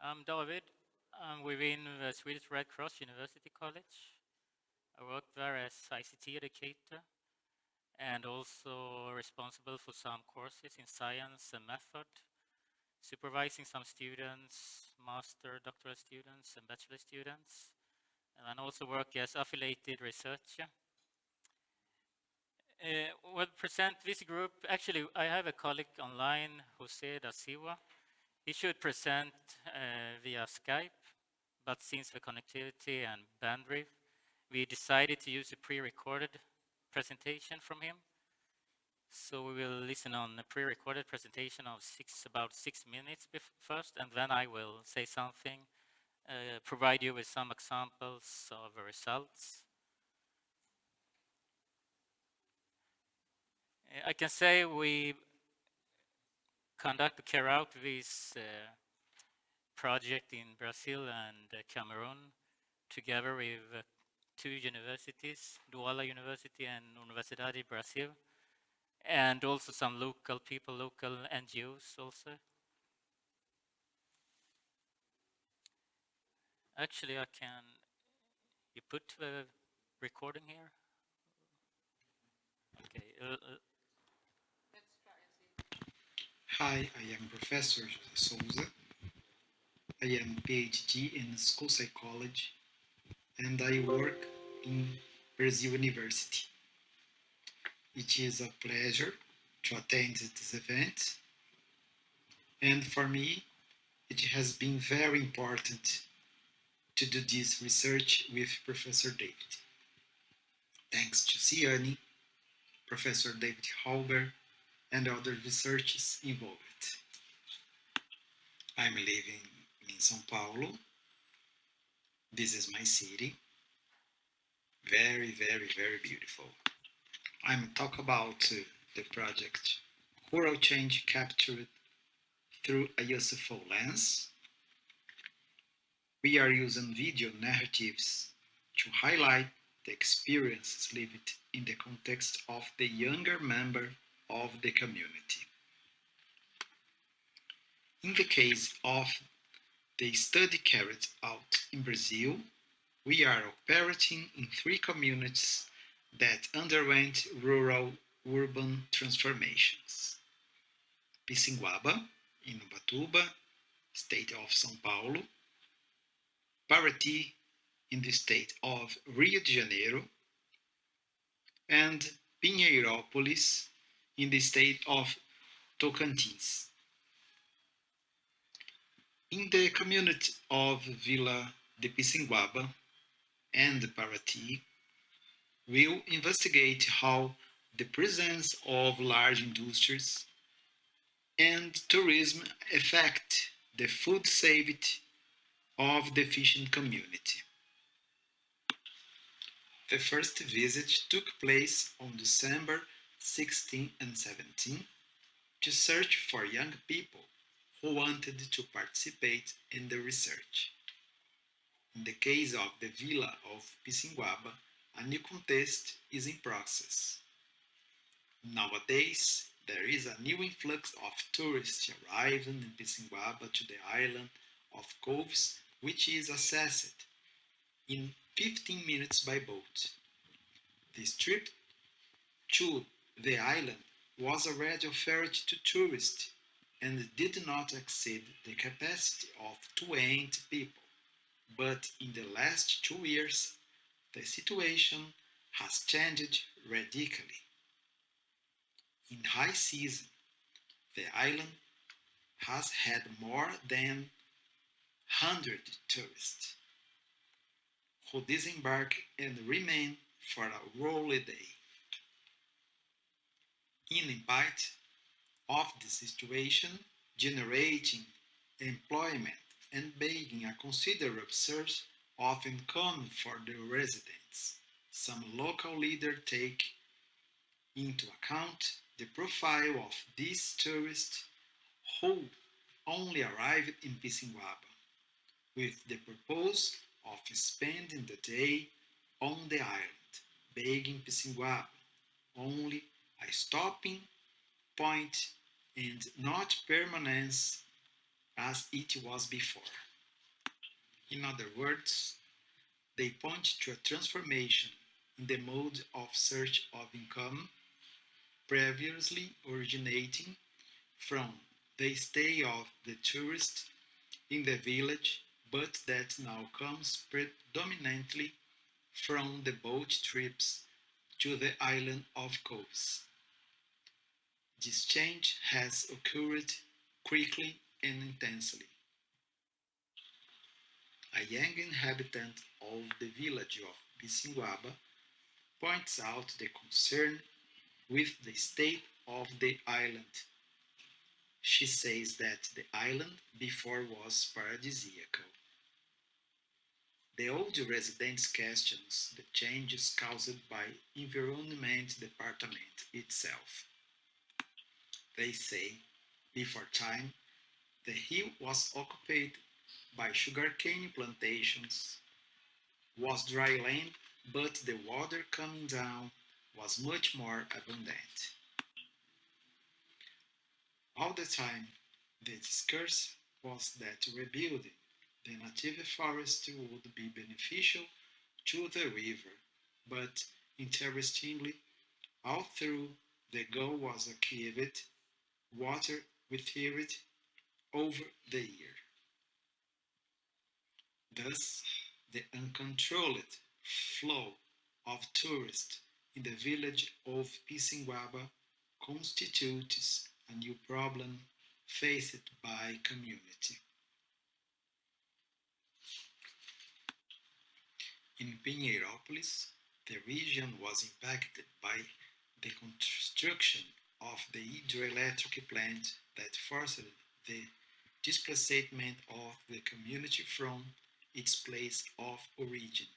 I'm David. I'm within the Swedish Red Cross University College. I work there as ICT educator and also responsible for some courses in science and method, supervising some students, master, doctoral students, and bachelor students. And I also work as affiliated researcher. Will present this group. Actually, I have a colleague online, Jose da Silva. He should present via Skype, but since the connectivity and bandwidth, we decided to use a pre-recorded presentation from him. So we will listen on a pre-recorded presentation of about 6 minutes first, and then I will say something, provide you with some examples of the results. I can say we carry out this project in Brazil and Cameroon together with two universities, Douala University and Universidade de Brazil, and also some local people, local NGOs also. Actually, you put the recording here? Okay. Hi, I am Professor Souza. I am PhD in school psychology and I work in Brazil University. It is a pleasure to attend this event, and for me it has been very important to do this research with Professor David. Thanks to SIANI, Professor David Hallberg, and other researchers involved. I'm living in São Paulo. This is my city. Very, very, very beautiful. I'm talk about the project Rural Change Captured through a Useful Lens. We are using video narratives to highlight the experiences lived in the context of the younger member of the community. In the case of the study carried out in Brazil, we are operating in 3 communities that underwent rural-urban transformations. Pissinguaba, in Ubatuba, state of São Paulo, Paraty, in the state of Rio de Janeiro, and Pinheirópolis, in the state of Tocantins. In the community of Vila de Pissinguaba and Paraty, we'll investigate how the presence of large industries and tourism affect the food safety of the fishing community. The first visit took place on December 16 and 17 to search for young people who wanted to participate in the research. In the case of the villa of Pissinguaba, a new contest is in process. Nowadays, there is a new influx of tourists arriving in Pissinguaba to the island of Coves, which is accessed in 15 minutes by boat. This trip to the island was already offered to tourists and did not exceed the capacity of 20 people. But in the last 2 years, the situation has changed radically. In high season, the island has had more than 100 tourists who disembark and remain for a whole day. In spite of the situation, generating employment and being a considerable source of income for the residents, some local leaders take into account the profile of these tourists who only arrived in Pissinguaba with the purpose of spending the day on the island, begging Pissinguaba, only a stopping point and not permanence as it was before. In other words, they point to a transformation in the mode of search of income previously originating from the stay of the tourist in the village, but that now comes predominantly from the boat trips to the island of Kos. This change has occurred quickly and intensely. A young inhabitant of the village of Bisinguaba points out the concern with the state of the island. She says that the island before was paradisiacal. The old residents questions the changes caused by environment department itself. They say, before time, the hill was occupied by sugarcane plantations, was dry land, but the water coming down was much more abundant. All the time, the discourse was that rebuilding the native forest would be beneficial to the river, but interestingly, all through the goal was achieved, water withdrew over the year. Thus, the uncontrolled flow of tourists in the village of Pissinguaba constitutes a new problem faced by community. In Pinheirópolis, the region was impacted by the construction of the hydroelectric plant that forced the displacement of the community from its place of origin.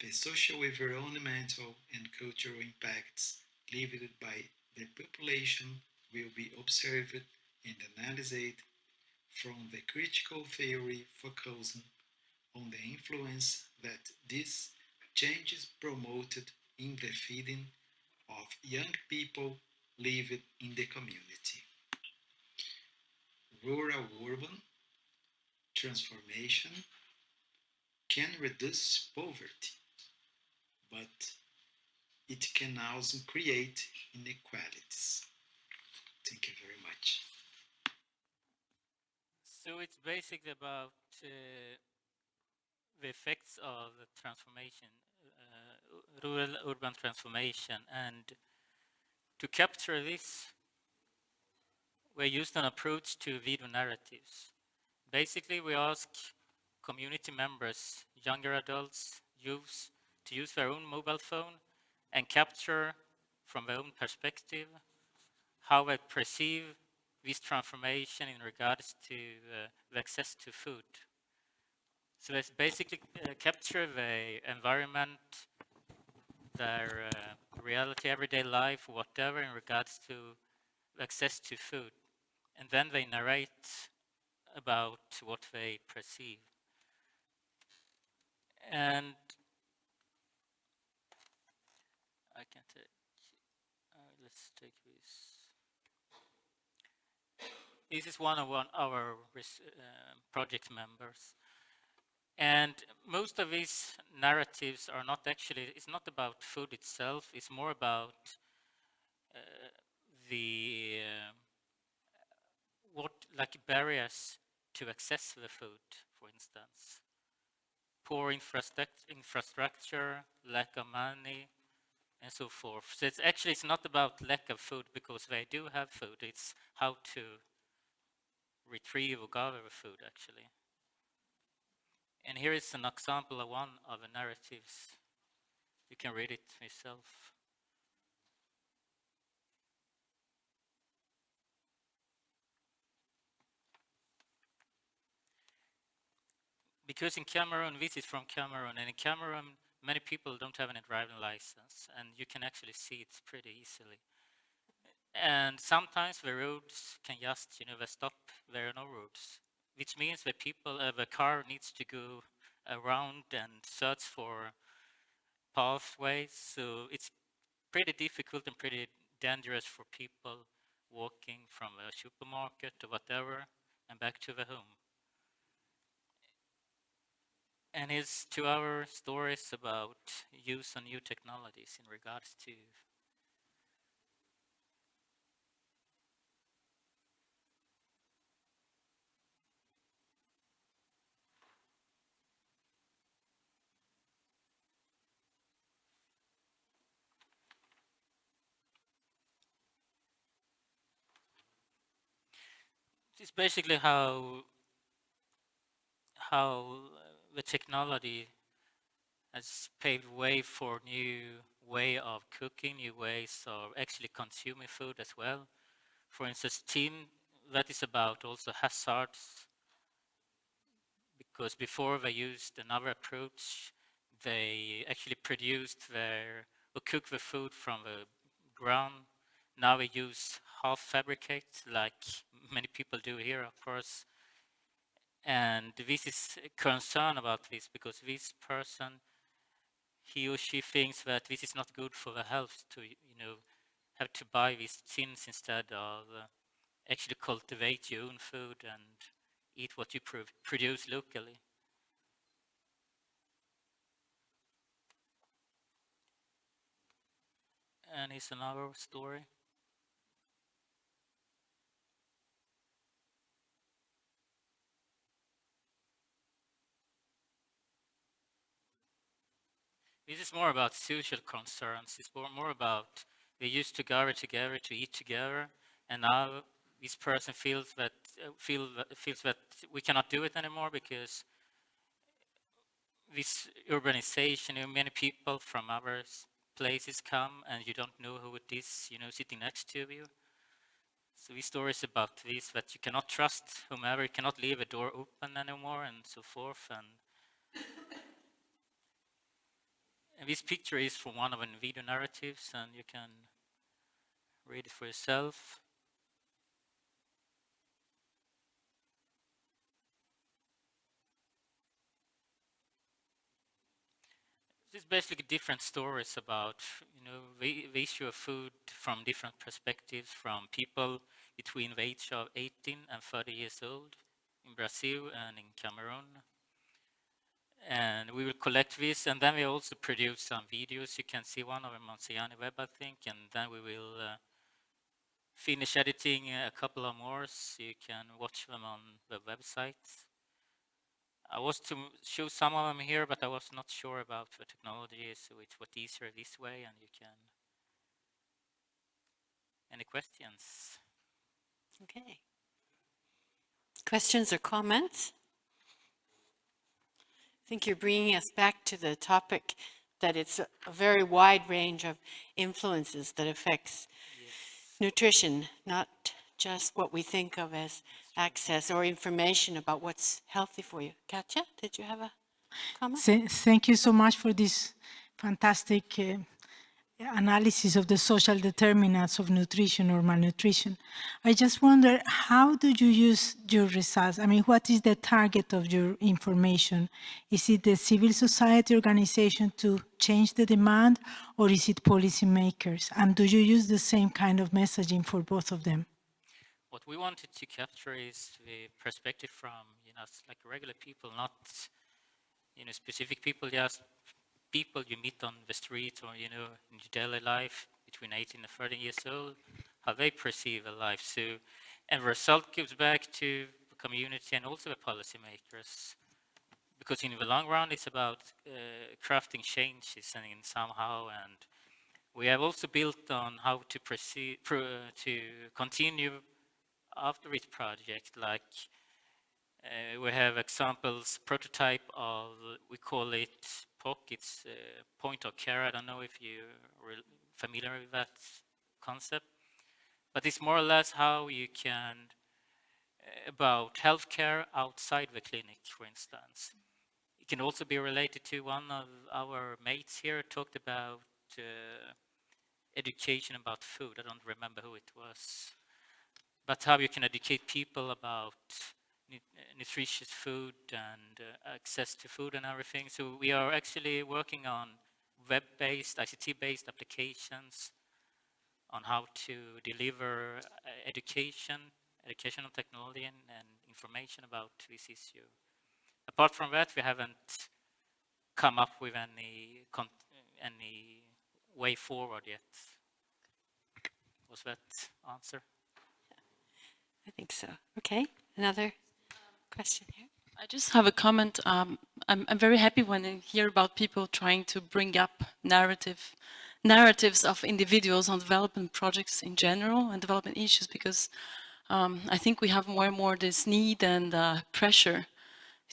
The social, environmental, and cultural impacts lived by the population will be observed and analyzed from the critical theory focusing on the influence that these changes promoted in the feeding of young people living in the community. Rural-urban transformation can reduce poverty, but it can also create inequalities. Thank you very much. So it's basically about the effects of the transformation, rural urban transformation, and to capture this, we used an approach to video narratives. Basically, we ask community members, younger adults, youths, to use their own mobile phone and capture from their own perspective how they perceive this transformation in regards to the access to food. So let's basically capture the environment, their reality, everyday life, whatever, in regards to access to food. And then they narrate about what they perceive. And I can take, let's take this. This is one of our project members. And most of these narratives are not actually, it's not about food itself, it's more about the what like barriers to access the food, for instance. Poor infrastructure, lack of money, and so forth. So it's not about lack of food because they do have food. It's how to retrieve or gather the food actually. And here is an example of one of the narratives. You can read it yourself. Because in Cameroon, this is from Cameroon, and in Cameroon, many people don't have any driving license, and you can actually see it pretty easily. And sometimes the roads can just, they stop, there are no roads, which means that the car needs to go around and search for pathways. So it's pretty difficult and pretty dangerous for people walking from a supermarket or whatever and back to the home. And his 2-hour stories about use of new technologies in regards to it's basically how the technology has paved way for new way of cooking, new ways of actually consuming food as well. For instance, team that is about also hazards, because before they used another approach, they actually produced their or cook the food from the ground. Now we use half fabricate, like many people do here, of course. And this is a concern about this because this person, he or she thinks that this is not good for the health to, have to buy these tins instead of actually cultivate your own food and eat what you produce locally. And it's another story. This is more about social concerns. It's more about they used to gather together to eat together, and now this person feels that feels that we cannot do it anymore because this urbanization, many people from other places come, and you don't know who it is, sitting next to you. So this story is about this, that you cannot trust whomever, you cannot leave a door open anymore, and so forth. And this picture is from one of the video narratives, and you can read it for yourself. It's basically different stories about, the issue of food from different perspectives, from people between the age of 18 and 30 years old in Brazil and in Cameroon. And we will collect this, and then we also produce some videos. You can see one of them on SIANI web, I think, and then we will finish editing a couple of more, so you can watch them on the website. I was to show some of them here, but I was not sure about the technology, so it was easier this way, and you can. Any questions? Okay. Questions or comments? I think you're bringing us back to the topic that it's a very wide range of influences that affects nutrition, not just what we think of as access or information about what's healthy for you. Katja, did you have a comment? Thank you so much for this fantastic analysis of the social determinants of nutrition or malnutrition. I just wonder, how do you use your results? I mean, what is the target of your information? Is it the civil society organization to change the demand, or is it policymakers? And do you use the same kind of messaging for both of them? What we wanted to capture is the perspective from, like regular people, not, specific people, just people you meet on the street or, in your daily life between 18 and 30 years old, how they perceive a life. So, and the result gives back to the community and also the policymakers. Because in the long run, it's about crafting changes and somehow, and we have also built on how to proceed to continue after each project. Like we have examples, prototype of, we call it POC, it's point of care. I don't know if you're familiar with that concept, but it's more or less how you can, about healthcare outside the clinic, for instance. It can also be related to one of our mates here talked about education about food. I don't remember who it was, but how you can educate people about nutritious food and access to food and everything. So we are actually working on web-based, ICT-based applications on how to deliver educational technology and information about this issue. Apart from that, we haven't come up with any way forward yet. Was that answer? I think so. Okay, another question here. I just have a comment. I'm very happy when I hear about people trying to bring up narratives of individuals on development projects in general and development issues, because I think we have more and more this need and pressure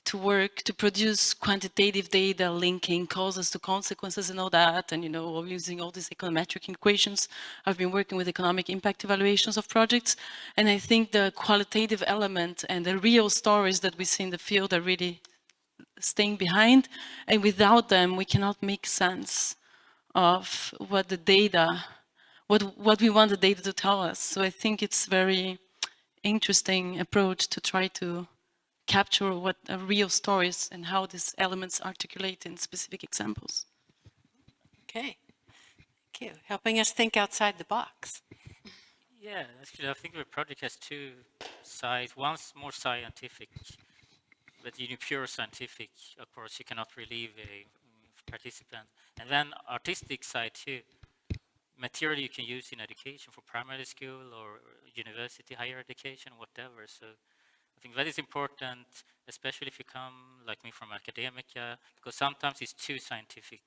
to work to produce quantitative data linking causes to consequences and all that, and using all these econometric equations. I've been working with economic impact evaluations of projects, and I think the qualitative element and the real stories that we see in the field are really staying behind, and without them we cannot make sense of what the data, what we want the data to tell us. So I think it's very interesting approach to try to capture what are real stories and how these elements articulate in specific examples. Okay, thank you. Helping us think outside the box. Yeah, actually, I think the project has two sides. One's more scientific, but pure scientific, of course, you cannot relieve a participant. And then artistic side too. Material you can use in education for primary school or university, higher education, whatever. So I think that is important, especially if you come, like me, from academia, because sometimes it's too scientific.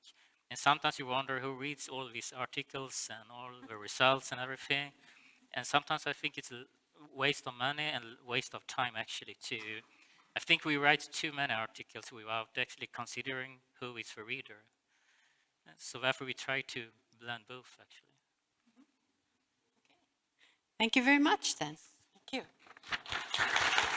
And sometimes you wonder who reads all these articles and all the results and everything. And sometimes I think it's a waste of money and waste of time, actually, too. I think we write too many articles without actually considering who is the reader. And so therefore we try to blend both, actually. Thank you very much, then. Thank you.